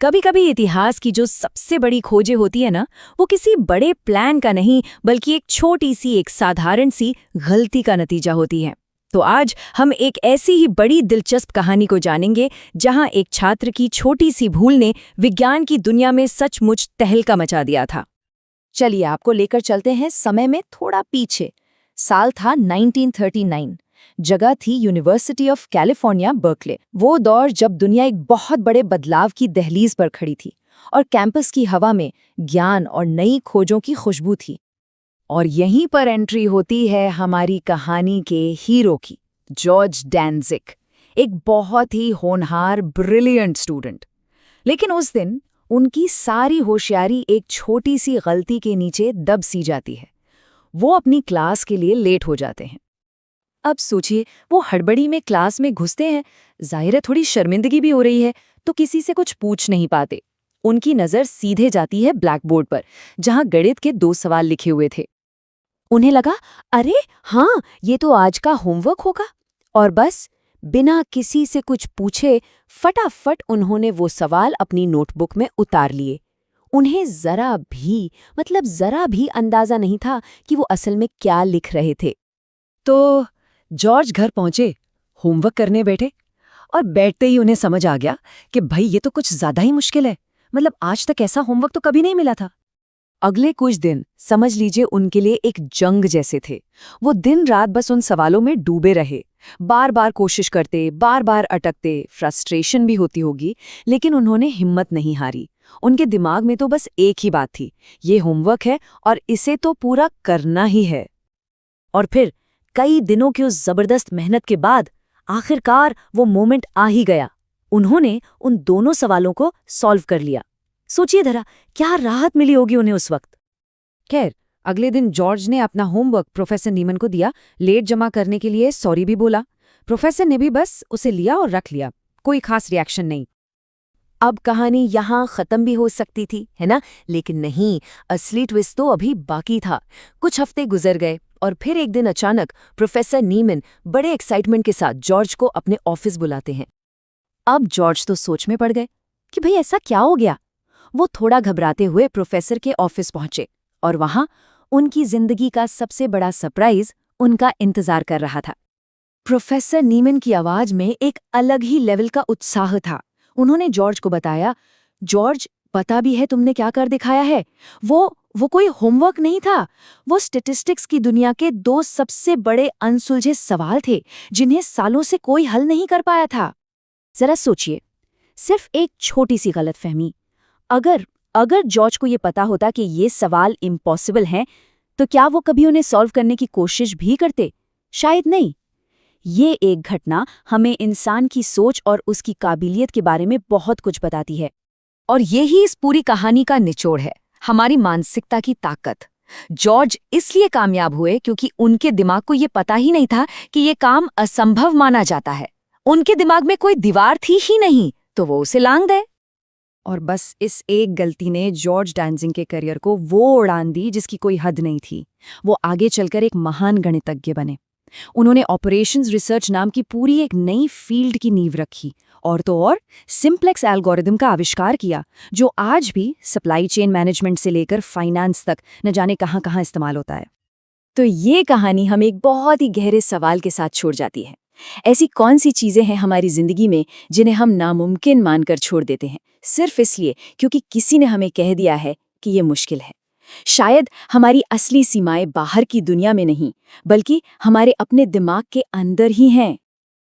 कभी कभी इतिहास की जो सबसे बड़ी खोजें होती है ना, वो किसी बड़े प्लान का नहीं बल्कि एक छोटी सी एक साधारण सी गलती का नतीजा होती है। तो आज हम एक ऐसी ही बड़ी दिलचस्प कहानी को जानेंगे जहां एक छात्र की छोटी सी भूल ने विज्ञान की दुनिया में सचमुच तहलका मचा दिया था। चलिए आपको लेकर चलते हैं समय में थोड़ा पीछे। साल था 1939। जगह थी यूनिवर्सिटी ऑफ कैलिफोर्निया बर्कले। वो दौर जब दुनिया एक बहुत बड़े बदलाव की दहलीज पर खड़ी थी और कैंपस की हवा में ज्ञान और नई खोजों की खुशबू थी। और यहीं पर एंट्री होती है हमारी कहानी के हीरो की, जॉर्ज डैनजिग, एक बहुत ही होनहार ब्रिलियंट स्टूडेंट। लेकिन उस दिन उनकी सारी होशियारी एक छोटी सी गलती के नीचे दब सी जाती है। वो अपनी क्लास के लिए लेट हो जाते हैं। अब सोचिए, वो हड़बड़ी में क्लास में घुसते हैं, जाहिर है थोड़ी शर्मिंदगी भी हो रही है, तो किसी से कुछ पूछ नहीं पाते। उनकी नज़र सीधे जाती है ब्लैक बोर्ड पर, जहां गणित के 2 सवाल लिखे हुए थे। उन्हें लगा, अरे हाँ, ये तो आज का होमवर्क होगा। और बस बिना किसी से कुछ पूछे फटाफट उन्होंने वो सवाल अपनी नोटबुक में उतार लिए। उन्हें जरा भी अंदाजा नहीं था कि वो असल में क्या लिख रहे थे। तो जॉर्ज घर पहुंचे, होमवर्क करने बैठे, और बैठते ही उन्हें समझ आ गया कि भाई ये तो कुछ ज्यादा ही मुश्किल है। मतलब आज तक ऐसा होमवर्क तो कभी नहीं मिला था। अगले कुछ दिन समझ लीजिए उनके लिए एक जंग जैसे थे। वो दिन रात बस उन सवालों में डूबे रहे, बार बार कोशिश करते, बार बार अटकते, फ्रस्ट्रेशन भी होती होगी, लेकिन उन्होंने हिम्मत नहीं हारी। उनके दिमाग में तो बस एक ही बात थी, ये होमवर्क है और इसे तो पूरा करना ही है। और फिर कई दिनों की उस जबरदस्त मेहनत के बाद आखिरकार वो मोमेंट आ ही गया। उन्होंने उन दोनों सवालों को सॉल्व कर लिया। सोचिए जरा, क्या राहत मिली होगी उन्हें उस वक्त। खैर, अगले दिन जॉर्ज ने अपना होमवर्क प्रोफेसर नीमन को दिया, लेट जमा करने के लिए सॉरी भी बोला। प्रोफेसर ने भी बस उसे लिया और रख लिया, कोई खास रिएक्शन नहीं। अब कहानी यहाँ खत्म भी हो सकती थी, है ना? लेकिन नहीं, असली ट्विस्ट तो अभी बाकी था। कुछ हफ्ते गुजर गए और फिर एक दिन अचानक प्रोफेसर नीमन बड़े एक्साइटमेंट के साथ जॉर्ज को अपने ऑफिस बुलाते हैं। अब जॉर्ज तो सोच में पड़ गए कि भाई ऐसा क्या हो गया। वो थोड़ा घबराते हुए प्रोफेसर के ऑफिस पहुंचे और वहां उनकी जिंदगी का सबसे बड़ा सरप्राइज उनका इंतजार कर रहा था। प्रोफेसर नीमन की आवाज में एक अलग ही लेवल का उत्साह था। उन्होंने जॉर्ज को बताया, जॉर्ज, पता भी है तुमने क्या कर दिखाया है? वो कोई होमवर्क नहीं था, वो स्टैटिस्टिक्स की दुनिया के 2 सबसे बड़े अनसुलझे सवाल थे जिन्हें सालों से कोई हल नहीं कर पाया था। जरा सोचिए, सिर्फ एक छोटी सी गलतफहमी, अगर जॉर्ज को ये पता होता कि ये सवाल इम्पॉसिबल हैं, तो क्या वो कभी उन्हें सॉल्व करने की कोशिश भी करते? शायद नहीं। ये एक घटना हमें इंसान की सोच और उसकी काबिलियत के बारे में बहुत कुछ बताती है। और यही इस पूरी कहानी का निचोड़ है, हमारी मानसिकता की ताकत। जॉर्ज इसलिए कामयाब हुए क्योंकि उनके दिमाग को ये पता ही नहीं था कि ये काम असंभव माना जाता है। उनके दिमाग में कोई दीवार थी ही नहीं, तो वो उसे लांघ गए। और बस इस एक गलती ने जॉर्ज डैनजिग के करियर को वो उड़ान दी जिसकी कोई हद नहीं थी। वो आगे चलकर एक महान गणितज्ञ बने। उन्होंने ऑपरेशंस रिसर्च नाम की पूरी एक नई फील्ड की नींव रखी, और तो और सिंप्लेक्स एल्गोरिदम का आविष्कार किया, जो आज भी सप्लाई चेन मैनेजमेंट से लेकर फाइनेंस तक न जाने कहां कहां इस्तेमाल होता है। तो ये कहानी हमें एक बहुत ही गहरे सवाल के साथ छोड़ जाती है। ऐसी कौन सी चीजें हैं हमारी जिंदगी में जिन्हें हम नामुमकिन मानकर छोड़ देते हैं, सिर्फ इसलिए क्योंकि किसी ने हमें कह दिया है कि ये मुश्किल है? शायद हमारी असली सीमाएं बाहर की दुनिया में नहीं, बल्कि हमारे अपने दिमाग के अंदर ही हैं।